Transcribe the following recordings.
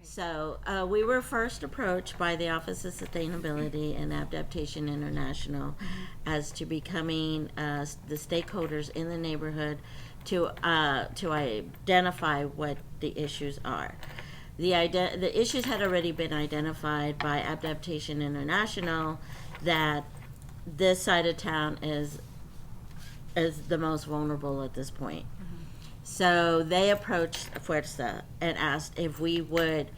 So we were first approached by the Office of Sustainability and Adaptation International as to becoming the stakeholders in the neighborhood to identify what the issues are. The issues had already been identified by Adaptation International that this side of town is the most vulnerable at this point. So they approached Fuerza and asked if we would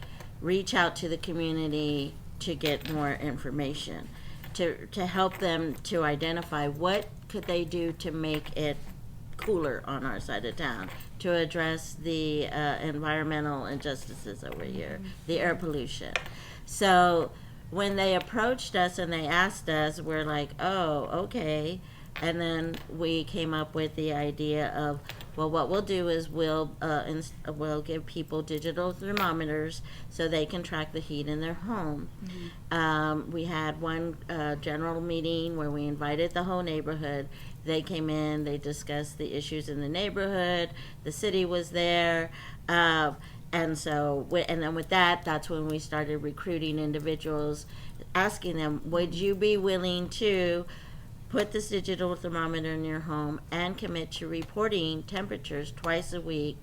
reach out to the community to get more information, to help them to identify what could they do to make it cooler on our side of town, to address the environmental injustices over here, the air pollution. So when they approached us and they asked us, we're like, oh, okay. And then we came up with the idea of, well, what we'll do is we'll give people digital thermometers so they can track the heat in their home. We had one general meeting where we invited the whole neighborhood. They came in, they discussed the issues in the neighborhood. The city was there. And then with that, that's when we started recruiting individuals, asking them, would you be willing to put this digital thermometer in your home and commit to reporting temperatures twice a week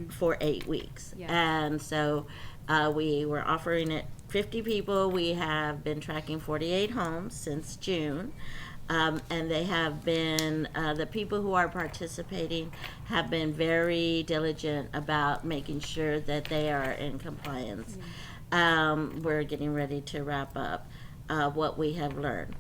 for 8 weeks? Yeah. And so we were offering it 50 people. We have been tracking 48 homes since June. And they have been, the people who are participating have been very diligent about making sure that they are in compliance. We're getting ready to wrap up what we have learned.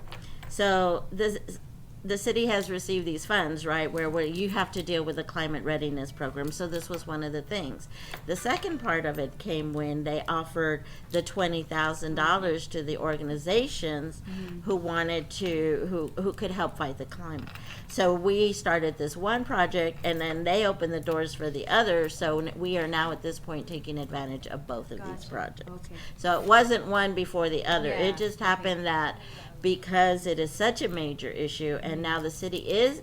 So the city has received these funds, right, where you have to deal with a climate readiness program. So this was one of the things. The second part of it came when they offered the $20,000 to the organizations who wanted to, who could help fight the climate. So we started this one project, and then they opened the doors for the others. So we are now at this point taking advantage of both of these projects. Okay. So it wasn't one before the other. Yeah, It just happened that because it is such a major issue, and now the city is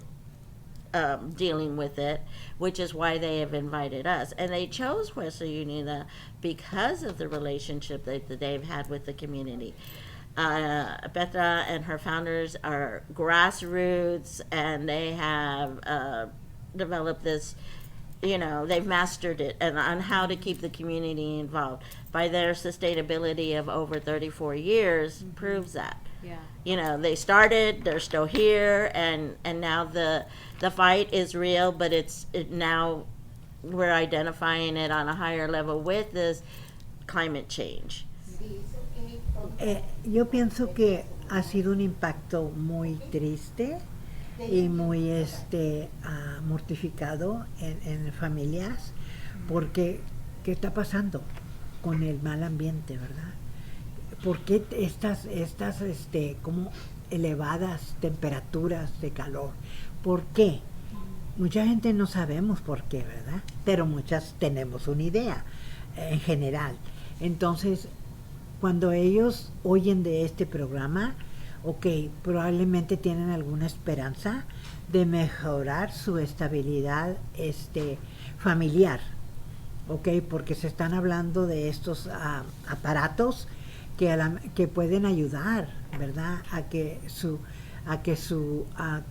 dealing with it, which is why they have invited us. And they chose Fuerza Unida because of the relationship that they've had with the community. Petra and her founders are grassroots, and they have developed this, they've mastered it and on how to keep the community involved. By their sustainability of over 34 years proves that. Yeah. They started, they're still here, and now the fight is real, but now we're identifying it on a higher level with this climate change. Yo pienso que ha sido un impacto muy triste y muy mortificado en familias, porque ¿qué está pasando con el mal ambiente, verdad? ¿Por qué estas como elevadas temperaturas de calor? ¿Por qué? Mucha gente no sabemos por qué, ¿verdad? Pero muchas tenemos una idea en general. Entonces, cuando ellos oyen de este programa, ok, probablemente tienen alguna esperanza de mejorar su estabilidad familiar, ok, porque se están hablando de estos aparatos que pueden ayudar, ¿verdad?, a que su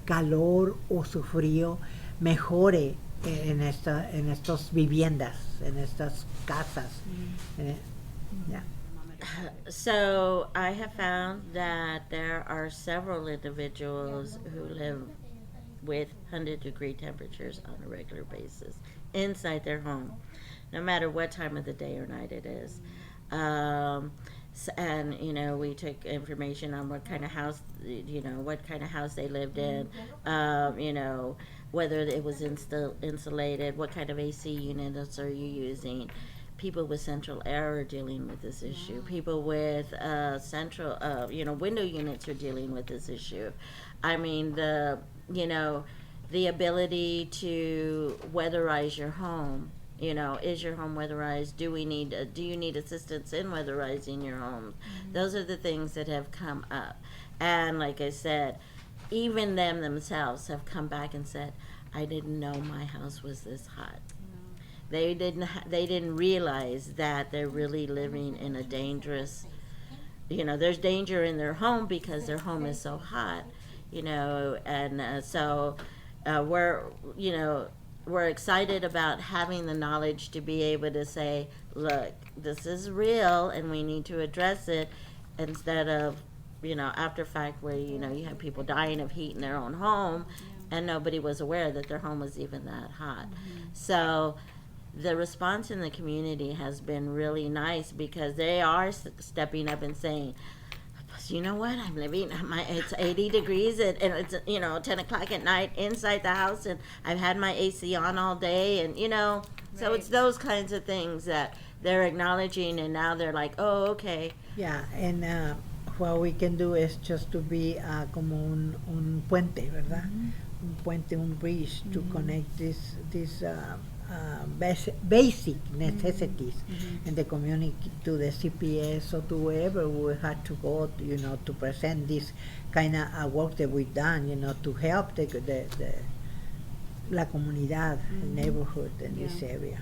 calor o su frío mejore en estas viviendas, en estas casas. Yeah. So I have found that there are several individuals who live with 100-degree temperatures on a regular basis inside their home, no matter what time of the day or night it is. And we took information on what kind of house they lived in, whether it was insulated, what kind of AC units are you using. People with central air are dealing with this issue. People with central, window units are dealing with this issue. I mean, the ability to weatherize your home. Is your home weatherized? Do you need assistance in weatherizing your home? Those are the things that have come up. And like I said, even themselves have come back and said, I didn't know my house was this hot. they didn't realize that they're really living in a dangerous, there's danger in their home because their home is so hot, and we're, we're excited about having the knowledge to be able to say, look, this is real and we need to address it, instead of, after fact where, you have people dying of heat in their own home and nobody was aware that their home was even that hot. So the response in the community has been really nice because they are stepping up and saying, you know what, I'm living, it's 80 degrees and it's, 10 o'clock at night inside the house and I've had my AC on all day, and, so it's those kinds of things that they're acknowledging, and now they're like, oh, okay. Yeah, and what we can do is just to be como un puente, ¿verdad? Un puente, un bridge to connect these basic necessities in the community to the CPS or to wherever we had to go, to present this kind of work that we've done, to help la comunidad, the neighborhood in this area.